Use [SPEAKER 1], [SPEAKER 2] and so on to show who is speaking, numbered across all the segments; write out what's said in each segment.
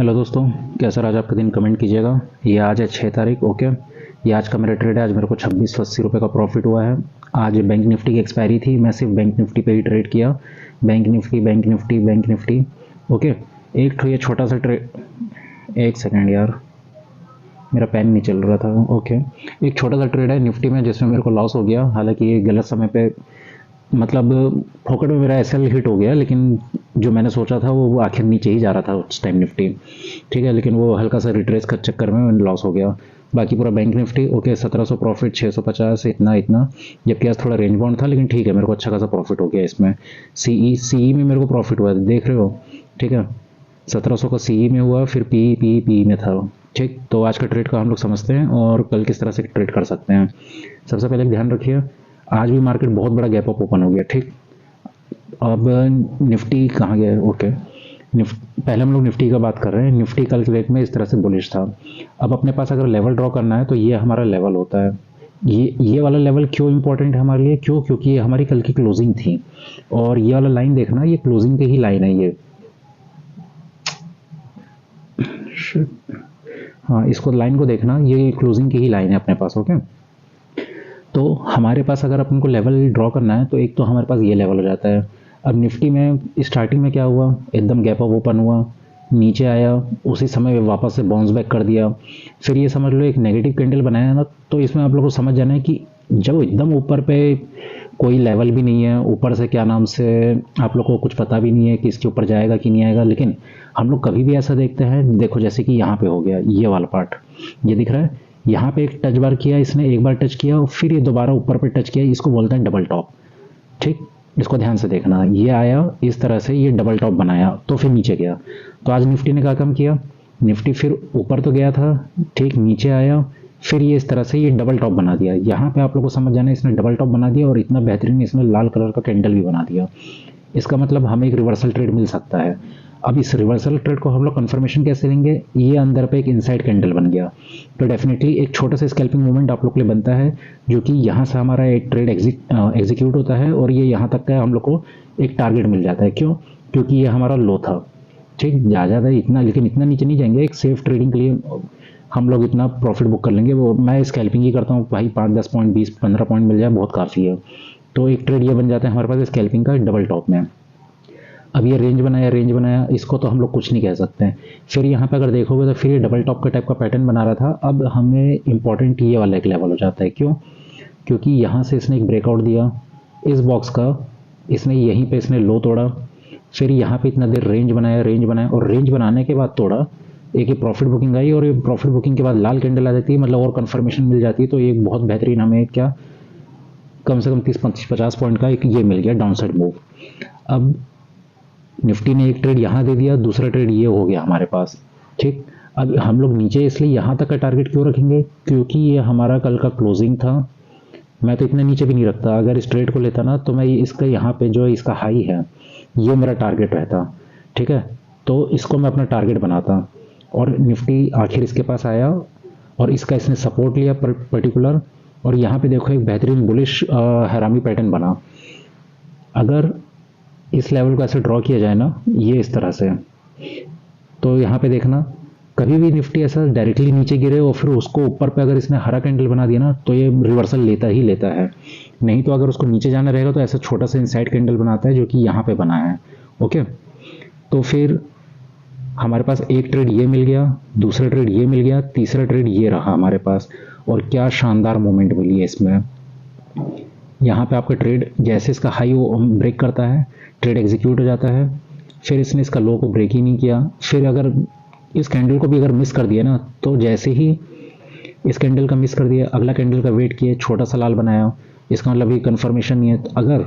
[SPEAKER 1] Hello दोस्तों, कैसा रहा आज आपका दिन? कमेंट कीजिएगा। ये आज है 6 तारीख। ओके, ये आज का मेरा ट्रेड है। आज मेरे को 2680 रुपये का प्रॉफिट हुआ है। आज बैंक निफ्टी की एक्सपायरी थी, मैं सिर्फ बैंक निफ्टी पे ही ट्रेड किया। Bank Nifty, bank Nifty, bank Nifty. Okay, एक तो ये छोटा सा ट्रेड, एक सेकेंड यार, मेरा पेन नहीं चल रहा था। ओके, एक छोटा सा ट्रेड है निफ्टी में जिसमें मेरे को लॉस हो गया। हालांकि ये गलत समय पे, मतलब फोकट में मेरा एसएल हिट हो गया, लेकिन जो मैंने सोचा था वो आखिर नीचे ही जा रहा था उस टाइम निफ्टी। ठीक है, लेकिन वो हल्का सा रिट्रेस का चक्कर में लॉस हो गया। बाकी पूरा बैंक निफ्टी ओके, 1700 प्रॉफिट, 650 इतना इतना। जबकि आज थोड़ा रेंज बाउंड था, लेकिन ठीक है, मेरे को अच्छा खासा प्रॉफिट हो गया इसमें। सीई में मेरे को प्रॉफिट हुआ, देख रहे हो? ठीक है, 1700 का सीई में हुआ, फिर पी में था। ठीक, तो आज का ट्रेड का हम लोग समझते हैं और कल किस तरह से ट्रेड कर सकते हैं। सबसे पहले ध्यान रखिए, आज भी मार्केट बहुत बड़ा गैप अप ओपन हो गया। ठीक, अब निफ्टी कहाँ गया? ओके, पहले हम लोग निफ्टी का बात कर रहे हैं। निफ्टी कल के रेट में इस तरह से बुलिश था। अब अपने पास अगर लेवल ड्रॉ करना है तो ये हमारा लेवल होता है। ये वाला लेवल क्यों इंपॉर्टेंट है हमारे लिए? क्योंकि ये हमारी कल की क्लोजिंग थी। और ये वाला लाइन देखना, ये क्लोजिंग की ही लाइन है ये। हाँ, इसको लाइन को देखना, ये क्लोजिंग की ही लाइन है अपने पास। ओके, तो हमारे पास अगर अपन को लेवल ड्रॉ करना है तो एक तो हमारे पास ये लेवल हो जाता है। अब निफ्टी में स्टार्टिंग में क्या हुआ, एकदम गैप अप ओपन हुआ, नीचे आया, उसी समय वापस से बाउंस बैक कर दिया। फिर ये समझ लो एक नेगेटिव कैंडल बनाया ना। तो इसमें आप लोगों को समझ जाना है कि जब एकदम ऊपर पे कोई लेवल भी नहीं है, ऊपर से क्या नाम से आप लोग को कुछ पता भी नहीं है कि इसके ऊपर जाएगा कि नहीं आएगा, लेकिन हम लोग कभी भी ऐसा देखते हैं। देखो, जैसे कि यहाँ पे हो गया ये वाला पार्ट, ये दिख रहा है, यहाँ पे एक टच बार किया इसने, एक बार टच किया और फिर ये दोबारा ऊपर पे टच किया, इसको बोलते हैं डबल टॉप। ठीक, इसको ध्यान से देखना, ये आया इस तरह से, ये डबल टॉप बनाया तो फिर नीचे गया। तो आज निफ्टी ने क्या काम किया, निफ्टी फिर ऊपर तो गया था, ठीक, नीचे आया, फिर ये इस तरह से ये डबल टॉप बना दिया। यहाँ पे आप लोगों को समझ जाना है, इसने डबल टॉप बना दिया और इतना बेहतरीन इसने लाल कलर का कैंडल भी बना दिया। इसका मतलब हमें एक रिवर्सल ट्रेड मिल सकता है। अब इस रिवर्सल ट्रेड को हम लोग कंफर्मेशन कैसे लेंगे? ये अंदर पे एक इनसाइड कैंडल बन गया, तो डेफिनेटली एक छोटा सा स्कैल्पिंग मूवमेंट आप लोग के लिए बनता है, जो कि यहाँ से हमारा एक ट्रेड एग्जीक्यूट होता है और ये यहाँ तक का हम लोग को एक टारगेट मिल जाता है। क्यों? क्योंकि ये हमारा लो था। ठीक, ज़्यादा इतना, लेकिन इतना नीचे नहीं जाएंगे। एक सेफ ट्रेडिंग के लिए हम लोग इतना प्रॉफिट बुक कर लेंगे। वो मैं स्कैल्पिंग ही करता हूँ भाई, 5-10 पॉइंट, 20-15 पॉइंट मिल जाए बहुत काफ़ी है। तो एक ट्रेड ये बन जाता है हमारे पास स्कैल्पिंग का डबल टॉप में। अब ये रेंज बनाया, इसको तो हम लोग कुछ नहीं कह सकते हैं। फिर यहाँ पे अगर देखोगे तो फिर ये डबल टॉप का टाइप का पैटर्न बना रहा था। अब हमें इंपॉर्टेंट ये वाला एक लेवल हो जाता है। क्यों? क्योंकि यहाँ से इसने एक ब्रेकआउट दिया इस बॉक्स का, इसने यहीं पे इसने लो तोड़ा, फिर यहाँ पे इतना देर रेंज बनाया और रेंज बनाने के बाद तोड़ा, एक ये प्रॉफिट बुकिंग आई और ये प्रॉफिट बुकिंग के बाद लाल कैंडल आ जाती है, मतलब और कंफर्मेशन मिल जाती है। तो ये एक बहुत बेहतरीन हमें क्या, कम से कम 30-50 पॉइंट का एक ये मिल गया डाउन साइड मूव। अब निफ्टी ने एक ट्रेड यहाँ दे दिया, दूसरा ट्रेड ये हो गया हमारे पास। ठीक, अब हम लोग नीचे इसलिए यहाँ तक का टारगेट क्यों रखेंगे? क्योंकि ये हमारा कल का क्लोजिंग था। मैं तो इतना नीचे भी नहीं रखता, अगर इस ट्रेड को लेता ना तो मैं इसका यहाँ पे जो इसका हाई है ये मेरा टारगेट रहता। ठीक है, तो इसको मैं अपना टारगेट बनाता और निफ्टी आखिर इसके पास आया और इसका इसने सपोर्ट लिया पर्टिकुलर, और यहाँ पे देखो एक बेहतरीन बुलिश हैरामी पैटर्न बना। अगर इस लेवल को ऐसे ड्रॉ किया जाए ना, ये इस तरह से, तो यहाँ पे देखना, कभी भी निफ्टी ऐसा डायरेक्टली नीचे गिरे और फिर उसको ऊपर पे अगर इसने हरा कैंडल बना दिया ना तो ये रिवर्सल लेता ही लेता है। नहीं तो अगर उसको नीचे जाना रहेगा तो ऐसा छोटा सा इनसाइड कैंडल बनाता है, जो कि यहाँ पे बना है। ओके, तो फिर हमारे पास एक ट्रेड ये मिल गया, दूसरा ट्रेड ये मिल गया, तीसरा ट्रेड ये रहा हमारे पास। और क्या शानदार मूवमेंट मिली है इसमें। यहाँ पे आपका ट्रेड जैसे इसका हाई वो ब्रेक करता है, ट्रेड एग्जीक्यूट हो जाता है। फिर इसने इसका लो को ब्रेक ही नहीं किया। फिर अगर इस कैंडल को भी अगर मिस कर दिया ना, तो जैसे ही इस कैंडल का मिस कर दिया, अगला कैंडल का वेट किया, छोटा सा लाल बनाया, इसका मतलब ये कंफर्मेशन नहीं है। तो अगर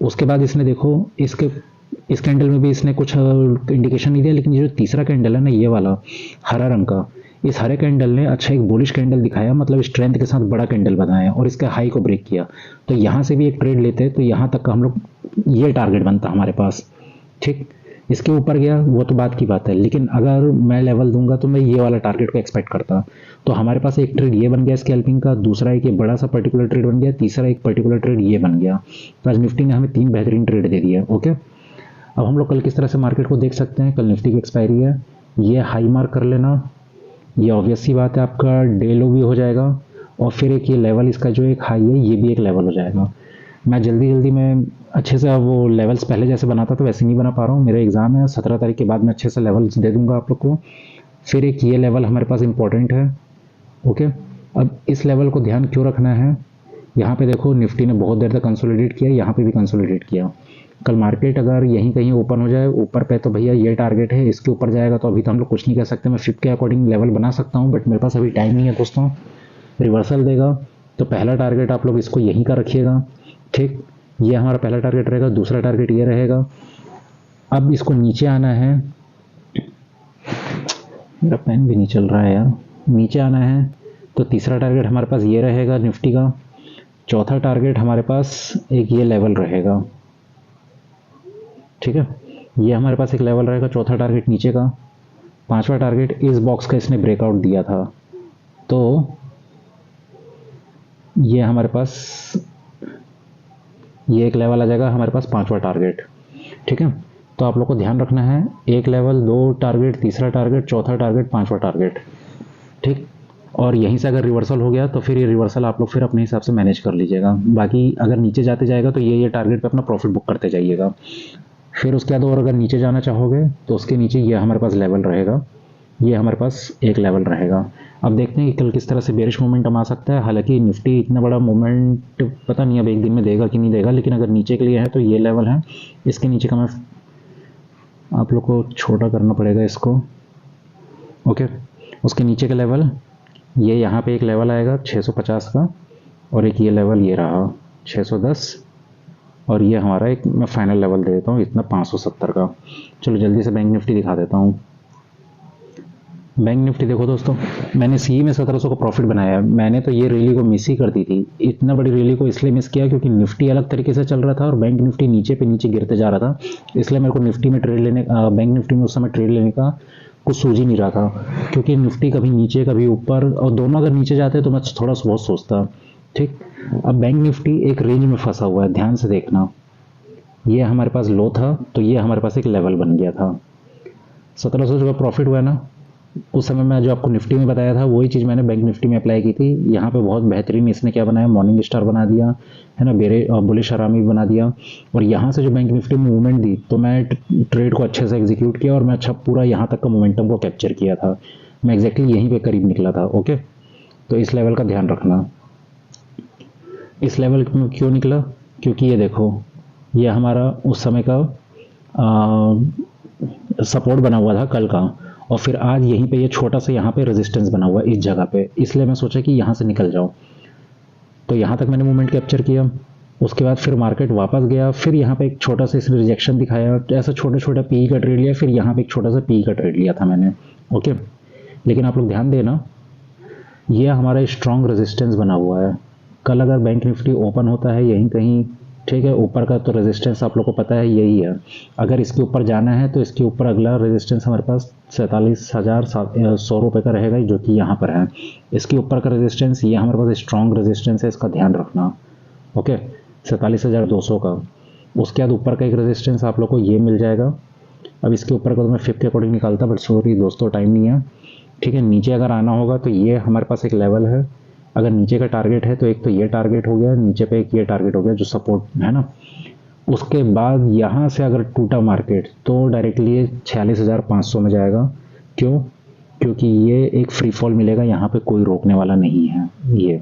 [SPEAKER 1] उसके बाद इसने देखो इस कैंडल में भी इसने कुछ इंडिकेशन नहीं दिया, लेकिन ये जो तीसरा कैंडल है ना, ये वाला हरा रंग का, इस हरे कैंडल ने अच्छा एक बुलिश कैंडल दिखाया, मतलब स्ट्रेंथ के साथ बड़ा कैंडल बनाया और इसका हाई को ब्रेक किया। तो यहाँ से भी एक ट्रेड लेते तो यहाँ तक का हम लोग ये टारगेट बनता हमारे पास। ठीक, इसके ऊपर गया वो तो बात की बात है, लेकिन अगर मैं लेवल दूंगा तो मैं ये वाला टारगेट को एक्सपेक्ट करता। तो हमारे पास एक ट्रेड ये बन गया स्कैल्पिंग का, दूसरा एक ये बड़ा सा पर्टिकुलर ट्रेड बन गया, तीसरा एक पर्टिकुलर ट्रेड ये बन गया। तो आज निफ्टी ने हमें 3 बेहतरीन ट्रेड दे दिया। ओके, अब हम लोग कल किस तरह से मार्केट को देख सकते हैं? कल निफ्टी की एक्सपायरी है, ये हाई मार्क कर लेना, ये ऑब्वियस सी बात है आपका डे लो भी हो जाएगा, और फिर एक ये लेवल इसका जो एक हाई है ये भी एक लेवल हो जाएगा। मैं जल्दी जल्दी में अच्छे से वो लेवल्स पहले जैसे बनाता था वैसे नहीं बना पा रहा हूँ, मेरा एग्ज़ाम है 17 तारीख के बाद मैं अच्छे से लेवल्स दे दूंगा आप लोग को। फिर एक ये लेवल हमारे पास इंपॉर्टेंट है। ओके, अब इस लेवल को ध्यान क्यों रखना है, यहाँ पे देखो निफ्टी ने बहुत देर तक कंसोलिडेट किया, यहाँ पे भी कंसोलिडेट किया। कल मार्केट अगर यहीं कहीं ओपन हो जाए ऊपर पे तो भैया ये टारगेट है, इसके ऊपर जाएगा तो अभी तो हम लोग कुछ नहीं कह सकते। मैं फिफ्थ के अकॉर्डिंग लेवल बना सकता हूँ बट मेरे पास अभी टाइम नहीं है दोस्तों। रिवर्सल देगा तो पहला टारगेट आप लोग इसको यहीं का रखिएगा, ठीक, ये हमारा पहला टारगेट रहेगा। दूसरा टारगेट ये रहेगा। अब इसको नीचे आना है, मेरा पेन भी नहीं चल रहा है यार, नीचे आना है तो तीसरा टारगेट हमारे पास ये रहेगा निफ्टी का। चौथा टारगेट हमारे पास एक ये लेवल रहेगा, ठीक है, ये हमारे पास एक लेवल रहेगा, चौथा टारगेट नीचे का। पांचवा टारगेट इस बॉक्स का इसने ब्रेकआउट दिया था तो ये हमारे पास ये एक लेवल आ जाएगा हमारे पास, पांचवा टारगेट, ठीक है। तो आप लोग को ध्यान रखना है, एक लेवल, दो टारगेट, तीसरा टारगेट, चौथा टारगेट, पांचवा टारगेट, ठीक। और यहीं से अगर रिवर्सल हो गया तो फिर ये रिवर्सल आप लोग फिर अपने हिसाब से मैनेज कर लीजिएगा। बाकी अगर नीचे जाते जाएगा तो ये टारगेट पे अपना प्रॉफिट बुक करते जाइएगा। फिर उसके बाद और अगर नीचे जाना चाहोगे तो उसके नीचे ये हमारे पास लेवल रहेगा, ये हमारे पास एक लेवल रहेगा। अब देखते हैं कि कल किस तरह से बेरिश मोमेंटम आ सकता है। हालांकि निफ्टी इतना बड़ा मोमेंट पता नहीं अब एक दिन में देगा कि नहीं देगा, लेकिन अगर नीचे के लिए है तो ये लेवल है, इसके नीचे का मैं आप लोग को छोटा करना पड़ेगा इसको, ओके। उसके नीचे का लेवल ये यहाँ पे एक लेवल आएगा 650 का, और एक ये लेवल ये रहा 610, और ये हमारा एक मैं फाइनल लेवल दे देता हूँ इतना 570 का। चलो जल्दी से बैंक निफ्टी दिखा देता हूँ। बैंक निफ्टी देखो दोस्तों, मैंने सी में 1700 का प्रॉफिट बनाया। मैंने तो ये रैली को मिस ही कर दी थी, इतना बड़ी रैली को इसलिए मिस किया क्योंकि निफ्टी अलग तरीके से चल रहा था और बैंक निफ्टी नीचे पे नीचे गिरते जा रहा था, इसलिए मेरे को निफ्टी में ट्रेड लेने बैंक निफ्टी में उस समय ट्रेड लेने का कुछ सूझ ही नहीं रहा था, क्योंकि निफ्टी कभी नीचे कभी ऊपर, और दोनों अगर नीचे जाते तो मैं थोड़ा बहुत सोचता, ठीक। अब बैंक निफ्टी एक रेंज में फंसा हुआ है, ध्यान से देखना, ये हमारे पास लो था तो ये हमारे पास एक लेवल बन गया था। 1700 का प्रॉफिट हुआ ना, उस समय मैं जो आपको निफ्टी में बताया था वही चीज़ मैंने बैंक निफ्टी में अप्लाई की थी। यहाँ पे बहुत बेहतरीन इसने क्या बनाया, मॉर्निंग स्टार बना दिया है ना, बुलिश आरामी बना दिया, और यहाँ से जो बैंक निफ्टी में मूवमेंट दी तो मैं ट्रेड को अच्छे से एग्जीक्यूट किया और मैं अच्छा पूरा यहाँ तक का मोमेंटम को कैप्चर किया था। मैं एग्जैक्टली यहीं पे करीब निकला था, ओके। तो इस लेवल का ध्यान रखना। इस लेवल में क्यों निकला, क्योंकि ये देखो ये हमारा उस समय का सपोर्ट बना हुआ था कल का, और फिर आज यहीं पे ये छोटा सा यहाँ पे रेजिस्टेंस बना हुआ है इस जगह पे, इसलिए मैं सोचा कि यहाँ से निकल जाऊँ। तो यहाँ तक मैंने मूवमेंट कैप्चर किया, उसके बाद फिर मार्केट वापस गया, फिर यहाँ पे एक छोटा सा इसने रिजेक्शन दिखाया, ऐसा छोटा छोटा पी का ट्रेड लिया, फिर यहाँ पे एक छोटा सा पी का ट्रेड लिया था मैंने, ओके। लेकिन आप लोग ध्यान देना, ये हमारा स्ट्रॉन्ग रेजिस्टेंस बना हुआ है। कल अगर बैंक निफ्टी ओपन होता है यहीं कहीं, ठीक है, ऊपर का तो रेजिस्टेंस आप लोग को पता है यही है। अगर इसके ऊपर जाना है तो इसके ऊपर अगला रेजिस्टेंस हमारे पास 47,100 रुपये का रहेगा, जो कि यहाँ पर है। इसके ऊपर का रेजिस्टेंस ये हमारे पास स्ट्रॉन्ग रेजिस्टेंस है, इसका ध्यान रखना, ओके, 47,200 का। उसके बाद ऊपर का एक रेजिस्टेंस आप लोग को ये मिल जाएगा। अब इसके ऊपर का तो मैं 5 के अकॉर्डिंग निकालता, बट सॉरी दोस्तों टाइम नहीं है, ठीक है। नीचे अगर आना होगा तो ये हमारे पास एक लेवल है, अगर नीचे का टारगेट है तो एक तो ये टारगेट हो गया, नीचे पे एक ये टारगेट हो गया जो सपोर्ट है ना। उसके बाद यहाँ से अगर टूटा मार्केट तो डायरेक्टली ये 46,500 में जाएगा। क्यों, क्योंकि ये एक फ्री फॉल मिलेगा, यहाँ पे कोई रोकने वाला नहीं है ये,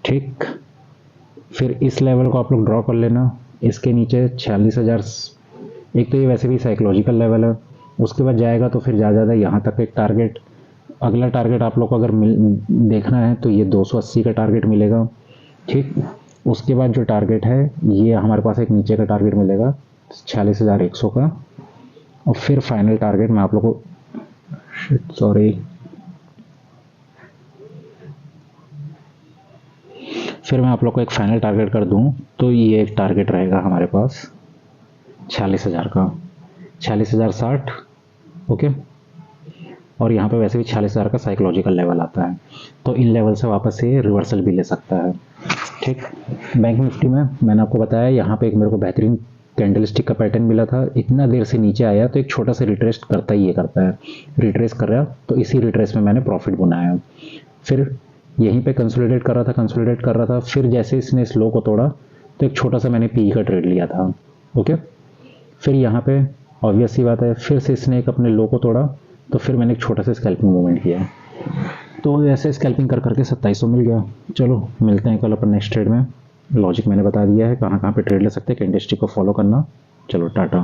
[SPEAKER 1] ठीक। फिर इस लेवल को आप लोग ड्रॉ कर लेना, इसके नीचे 46,000, एक तो ये वैसे भी साइकोलॉजिकल लेवल है। उसके बाद जाएगा तो फिर ज़्यादा यहाँ तक एक टारगेट, अगला टारगेट आप लोग को अगर देखना है तो ये 280 का टारगेट मिलेगा, ठीक। उसके बाद जो टारगेट है ये हमारे पास एक नीचे का टारगेट मिलेगा 46,100 का, और फिर फाइनल टारगेट मैं आप लोग को फिर मैं आप लोग को एक फाइनल टारगेट कर दूं तो ये एक टारगेट रहेगा हमारे पास 46,000 का, 46,060, ओके। और यहाँ पे वैसे भी 46,000 का साइकोलॉजिकल लेवल आता है, तो इन लेवल से वापस से रिवर्सल भी ले सकता है, ठीक। बैंक निफ्टी में मैंने आपको बताया यहाँ पे एक मेरे को बेहतरीन कैंडलस्टिक का पैटर्न मिला था, इतना देर से नीचे आया तो एक छोटा सा रिट्रेस करता ही ये करता है, रिट्रेस कर रहा, तो इसी रिट्रेस में मैंने प्रॉफिट बनाया। फिर यहीं पे कंसोलिडेट कर रहा था, फिर जैसे इसने इस लो को तोड़ा तो एक छोटा सा मैंने पी का ट्रेड लिया था। ओके, फिर यहाँ पे ऑब्वियस सी बात है, फिर से इसने एक अपने लो को तोड़ा, तो फिर मैंने एक छोटा सा स्कैल्पिंग मूवमेंट किया, तो ऐसे स्कैल्पिंग कर करके 2700 मिल गया। चलो मिलते हैं कल अपन नेक्स्ट ट्रेड में। लॉजिक मैंने बता दिया है, कहाँ कहाँ पे ट्रेड ले सकते हैं, कैंडलस्टिक को फॉलो करना। चलो टाटा।